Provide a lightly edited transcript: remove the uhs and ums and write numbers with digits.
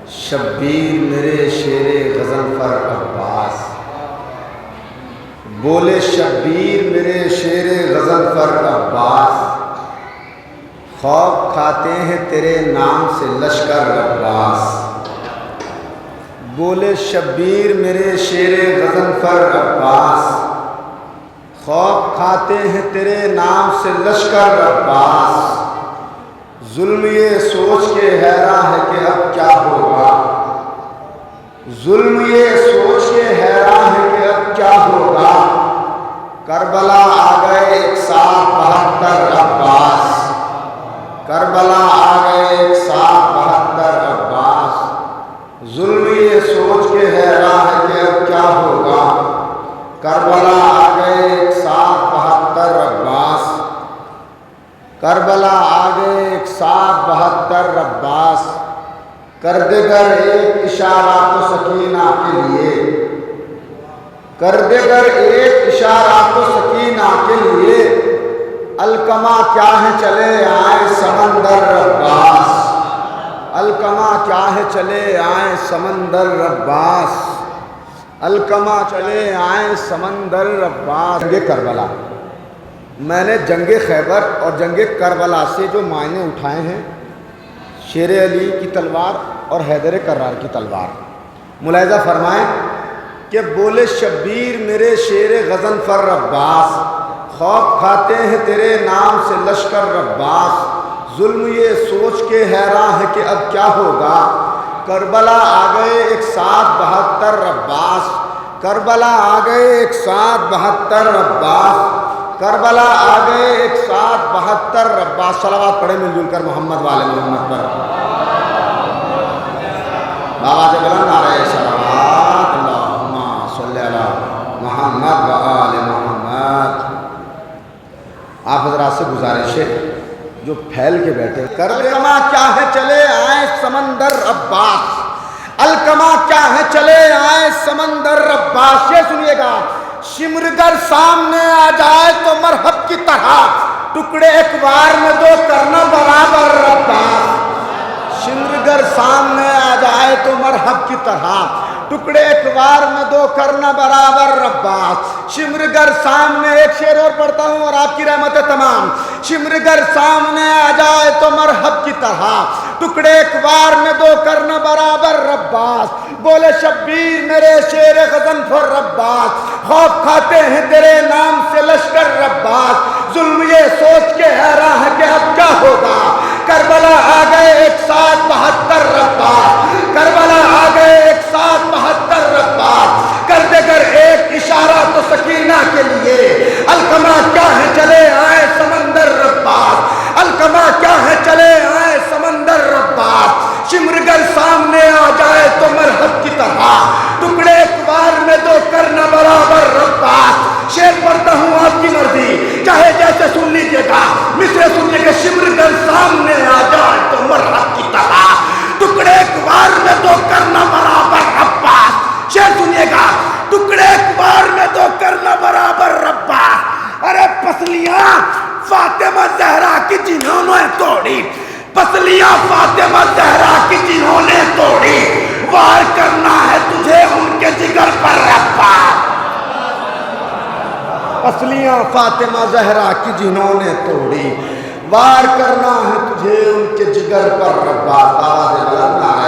شبیر میرے شیر غضنفر عباس، بولے شبیر میرے شیر غضنفر عباس، خوف کھاتے ہیں تیرے نام سے لشکر عباس۔ بولے شبیر میرے شیر غضنفر عباس، خوف کھاتے ہیں تیرے نام سے لشکر عباس۔ ظلم یہ سوچ کے حیران ہے کہ اب کیا ہوگا، ظلم یہ سوچ کے حیران ہے کہ اب کیا ہوگا۔ کربلا آ گئے 172 عباس، کربلا آ گئے 172 عباس۔ ظلم یہ سوچ کے حیران ہے کہ اب کیا ہوگا۔ کربلا آ گئے 172 عباس، کربلا آ گئے 172 عباس۔ کر دے گر ایک اشارہ تو سکینہ کے لیے، کر دے گر ایک اشارہ تو سکینہ کے لیے۔ الکما کیا ہے چلے آئے سمندر عباس، الکما کیا ہے چلے آئے سمندر عباس، الکما چلے آئے سمندر عباس۔ جنگ کربلا، میں نے جنگ خیبر اور جنگ کربلا سے جو معنی اٹھائے ہیں، شیر علی کی تلوار اور حیدر کرار کی تلوار، ملاحظہ فرمائیں کہ بولے شبیر میرے شیر غضنفر عباس، خوف کھاتے ہیں تیرے نام سے لشکر عباس۔ ظلم یہ سوچ کے حیران ہے کہ اب کیا ہوگا۔ کربلا آ گئے 172 عباس، کربلا آ گئے 172 عباس، کربلا آ گئے 172 عباس۔ صلوات پڑھیں مل جل کر محمد والے محمد پر۔ بابا سے بلند نعرہ صلوات، اللہم صلی علی محمد و آل محمد۔ آپ حضرات سے گزارش ہے جو پھیل کے بیٹھے، الکما کیا ہے چلے آئے سمندر عباس، الکما کیا ہے چلے آئے سمندر عباس۔ یہ سنیے گا، شمرگر سامنے آ جائے تو مرحب کی طرح، ٹکڑے ایک بار میں دو کرنا برابر عباس۔ شمرگر سامنے آ جائے تو مرحب کی طرح، ٹکڑے ایک بار میں دو کرنا برابر عباس۔ شمرگر سامنے، ایک شعر اور پڑھتا ہوں اور آپ کی رحمت تمام۔ شمرگر سامنے آ جائے تو مرحب کی طرح، ٹکڑے ایک بار میں دو کرنا برابر عباس۔ بولے شبیر میرے شیر غضنفر عباس، خوف کھاتے ہیں تیرے نام سے لشکر عباس۔ ظلم یہ سوچ کے حیران ہے کہ اب کیا ہوگا۔ کربلا آ گئے 172 عباس، کربلا آ گئے 172 عباس۔ کر دے گر ایک اشارہ تو سکینہ کے لیے، الکما کیا ہے چلے آئے سمندر عباس، الکما کیا ہے چلے آئے سمندر عباس۔ شمرگر سامنے آ جائے تو مرحب کی طرح، ٹکڑے ایک بار میں دو کرنا برابر عباس۔ شعر پڑھتا ہوں آپ کی مرضی، چاہے جیسے سن لیجیے گا، مصرع سنیے کہ شمرگر سامنے آ جائے تو مرحب کی طرح، ٹکڑے ایک بار میں دو کرنا برابر عباس۔ شعر سنیے گا، ٹکڑے ایک بار میں دو کرنا برابر عباس۔ ارے پسلیاں فاطمہ زہرا کی جنہوں نے توڑی، پسلیاں فاطمہ زہرا کی جنہوں نے توڑی، وار کرنا ہے تجھے ان کے جگر پر عباس۔ پسلیاں فاطمہ زہرا کی جنہوں نے توڑی، وار کرنا ہے تجھے ان کے جگر پر عباس۔ آواز بلند نعرہ